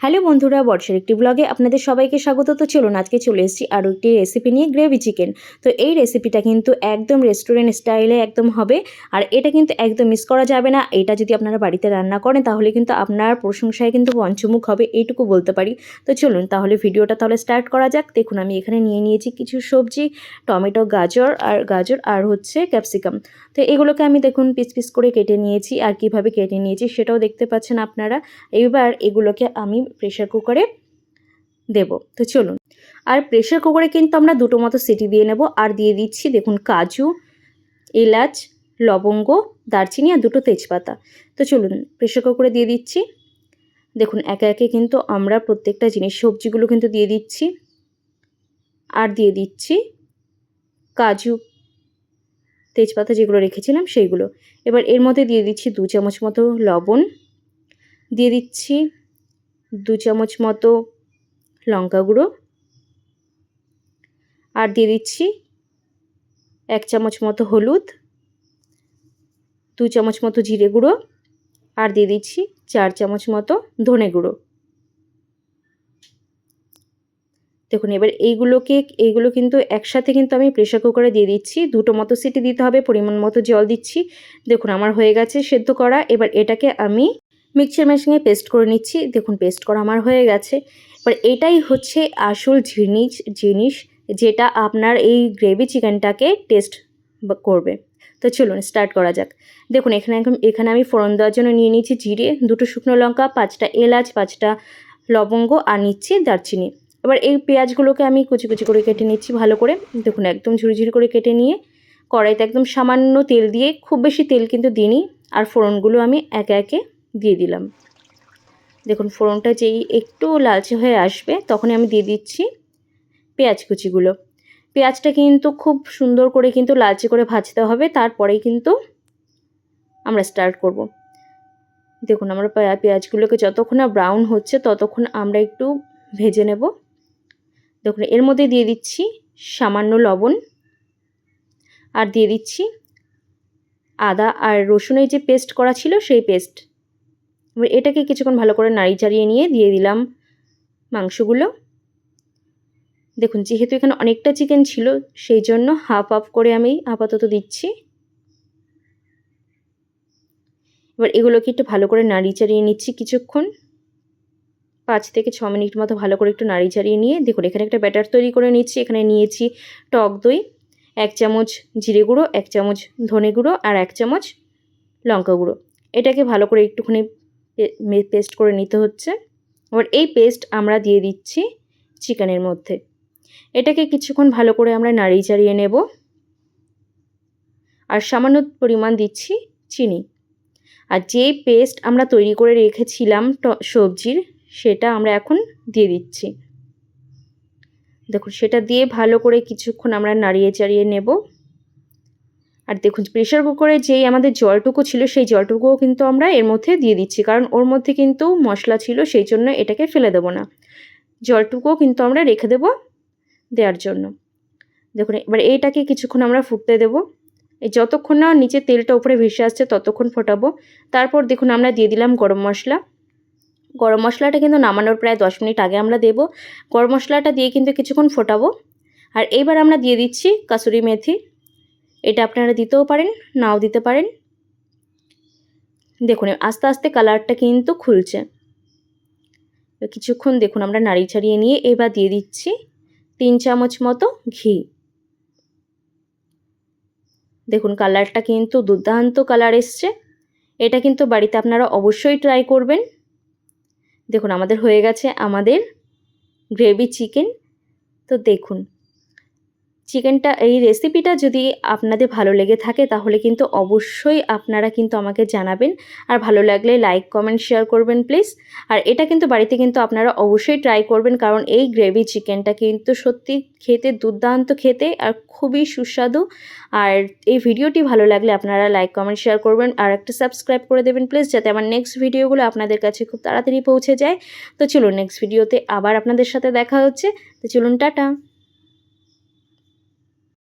Hello বন্ধুরা, বর্ষার একটি ব্লগে আপনাদের সবাইকে স্বাগত। তো চলুন আজকে চলে এসেছি আরও একটি রেসিপি নিয়ে, গ্রেভি চিকেন। তো এই রেসিপিটা কিন্তু একদম রেস্টুরেন্ট স্টাইলে একদম হবে, আর এটা কিন্তু একদম মিস করা যাবে না। এটা যদি আপনারা বাড়িতে রান্না করেন তাহলে কিন্তু আপনার প্রশংসায় কিন্তু পঞ্চমুখ হবে, এইটুকু বলতে পারি। তো চলুন তাহলে ভিডিওটা স্টার্ট করা যাক। দেখুন আমি এখানে নিয়ে নিয়েছি কিছু সবজি, টমেটো, গাজর আর হচ্ছে ক্যাপসিকাম। তো এগুলোকে আমি দেখুন পিস পিস করে কেটে নিয়েছি, আর কিভাবে কেটে নিয়েছি সেটাও দেখতে পাচ্ছেন আপনারা। এবার এগুলোকে আমি প্রেশার কুকারে দেব। তো চলুন, আর প্রেশার কুকারে কিন্তু আমরা দুটো মতো সিটি দিয়ে নেব। আর দিয়ে দিচ্ছি দেখুন কাজু, এলাচ, লবঙ্গ, দারচিনি আর দুটো তেজপাতা। তো চলুন প্রেশার কুকারে দিয়ে দিচ্ছি। দেখুন একে একে কিন্তু আমরা প্রত্যেকটা জিনিস, সবজিগুলো কিন্তু দিয়ে দিচ্ছি, আর দিয়ে দিচ্ছি কাজু, তেজপাতা যেগুলো রেখেছিলাম সেইগুলো। এবার এর মধ্যে দিয়ে দিচ্ছি 2 চামচ মতো লবণ, দিয়ে দিচ্ছি 2 চামচ মতো লঙ্কা গুঁড়ো, আর দিয়ে দিচ্ছি 1 চামচ মতো হলুদ, 2 চামচ মতো জিরে গুঁড়ো, আর দিয়ে দিচ্ছি 4 চামচ মতো ধনে গুঁড়ো। দেখুন এবার এইগুলো কিন্তু একসাথে কিন্তু আমি প্রেশার কুকারে দিয়ে দিচ্ছি। দুটো মতো সিটি দিতে হবে, পরিমাণ মতো জল দিচ্ছি। দেখুন আমার হয়ে গেছে সেদ্ধ করা। এবার এটাকে আমি মিক্সচার মেশিনে পেস্ট করে নিচ্ছি। দেখুন পেস্ট করা আমার হয়ে গেছে। এবার এটাই হচ্ছে আসল জিনিস যেটা আপনার এই গ্রেভি চিকেনটাকে টেস্ট করবে। তো চলুন স্টার্ট করা যাক। দেখুন এখানে আমি ফোড়ন দেওয়ার জন্য নিয়ে নিচ্ছি জিরে, 2টো শুকনো লঙ্কা, 5টা এলাচ, 5টা লবঙ্গ, আর নিচ্ছি দারচিনি। এবার এই পেঁয়াজগুলোকে আমি কুচি কুচি করে কেটে নিচ্ছি ভালো করে। দেখুন একদম ঝুড়ি করে কেটে নিয়ে কড়াইতে একদম সামান্য তেল দিয়ে, খুব বেশি তেল কিন্তু দিইনি, আর ফোড়নগুলো আমি একে একে দিয়ে দিলাম। দেখুন ফোড়নটা যেই একটু লালচে হয়ে আসবে তখনই আমি দিয়ে দিচ্ছি পেঁয়াজ কুচিগুলো। পেঁয়াজটা কিন্তু খুব সুন্দর করে কিন্তু লালচে করে ভাজতে হবে, তারপরেই কিন্তু আমরা স্টার্ট করব। দেখুন আমরা পেঁয়াজগুলোকে যতক্ষণ না ব্রাউন হচ্ছে ততক্ষণ আমরা একটু ভেজে নেব। দেখুন এর মধ্যে দিয়ে দিচ্ছি সামান্য লবণ, আর দিয়ে দিচ্ছি আদা আর রসুনের যে পেস্ট করা ছিল সেই পেস্ট। এবার এটাকে কিছুক্ষণ ভালো করে নাড়ি চাড়িয়ে নিয়ে দিয়ে দিলাম মাংসগুলো। দেখুন যেহেতু এখানে অনেকটা চিকেন ছিল সেই জন্য হাফ করে আমি আপাতত দিচ্ছি। এবার এগুলোকে একটু ভালো করে নাড়ি চাড়িয়ে নিচ্ছি কিছুক্ষণ, 5 থেকে 6 মিনিট মতো ভালো করে একটু নাড়ি চাড়িয়ে নিয়ে দেখুন এখানে একটা ব্যাটার তৈরি করে নিচ্ছি। এখানে নিয়েছি টক দই, 1 চামচ জিরে গুঁড়ো, 1 চামচ ধনে গুঁড়ো, আর 1 চামচ লঙ্কা গুঁড়ো। এটাকে ভালো করে একটুখানি পেস্ট করে নিতে হচ্ছে। এবার এই পেস্ট আমরা দিয়ে দিচ্ছি চিকেনের মধ্যে। এটাকে কিছুক্ষণ ভালো করে আমরা নাড়ি চাড়িয়ে নেব, আর সামান্য পরিমাণ দিচ্ছি চিনি। আর যে পেস্ট আমরা তৈরি করে রেখেছিলাম সবজির, সেটা আমরা এখন দিয়ে দিচ্ছি। দেখুন সেটা দিয়ে ভালো করে কিছুক্ষণ আমরা নাড়িয়ে চাড়িয়ে নেব। আর দেখুন প্রেশার কুকারে যেই আমাদের জলটুকু ছিল সেই জলটুকুও কিন্তু আমরা এর মধ্যে দিয়ে দিচ্ছি, কারণ ওর মধ্যে কিন্তু মশলা ছিল, সেই জন্য এটাকে ফেলে দেবো না। জলটুকুও কিন্তু আমরা রেখে দেওয়ার জন্য। দেখুন এবার এইটাকে কিছুক্ষণ আমরা ফুটতে দেবো। এই যতক্ষণ না নিচে তেলটা উপরে ভেসে আসছে ততক্ষণ ফোটাবো। তারপর দেখুন আমরা দিয়ে দিলাম গরম মশলা। গরম মশলাটা কিন্তু নামানোর প্রায় 10 মিনিট আগে আমরা দেব। গরম মশলাটা দিয়ে কিন্তু কিছুক্ষণ ফোটাবো। আর এইবার আমরা দিয়ে দিচ্ছি কাসুরি মেথি। এটা আপনারা দিতেও পারেন, নাও দিতে পারেন। দেখুন আস্তে আস্তে কালারটা কিন্তু খুলছে। কিছুক্ষণ দেখুন আমরা নাড়ি চাড়িয়ে নিয়ে এবার দিয়ে দিচ্ছি 3 চামচ মতো ঘি। দেখুন কালারটা কিন্তু দুর্দান্ত কালার এসছে। এটা কিন্তু বাড়িতে আপনারা অবশ্যই ট্রাই করবেন। দেখুন আমাদের হয়ে গেছে আমাদের গ্রেভি চিকেন। তো দেখুন চিকেনটা, এই রেসিপিটা যদি আপনাদের ভালো লেগে থাকে তাহলে কিন্তু অবশ্যই আপনারা কিন্তু আমাকে জানাবেন, আর ভালো লাগলে লাইক কমেন্ট শেয়ার করবেন প্লিজ। আর এটা কিন্তু বাড়িতে কিন্তু আপনারা অবশ্যই ট্রাই করবেন, কারণ এই গ্রেভি চিকেনটা কিন্তু সত্যি খেতে দুর্দান্ত খেতে, আর খুবই সুস্বাদু। আর এই ভিডিওটি ভালো লাগলে আপনারা লাইক কমেন্ট শেয়ার করবেন, আর একটা সাবস্ক্রাইব করে দেবেন প্লিজ, যাতে আমার নেক্সট ভিডিওগুলো আপনাদের কাছে খুব তাড়াতাড়ি পৌঁছে যায়। তো চলুন নেক্সট ভিডিওতে আবার আপনাদের সাথে দেখা হচ্ছে। তো চলুন টাটা।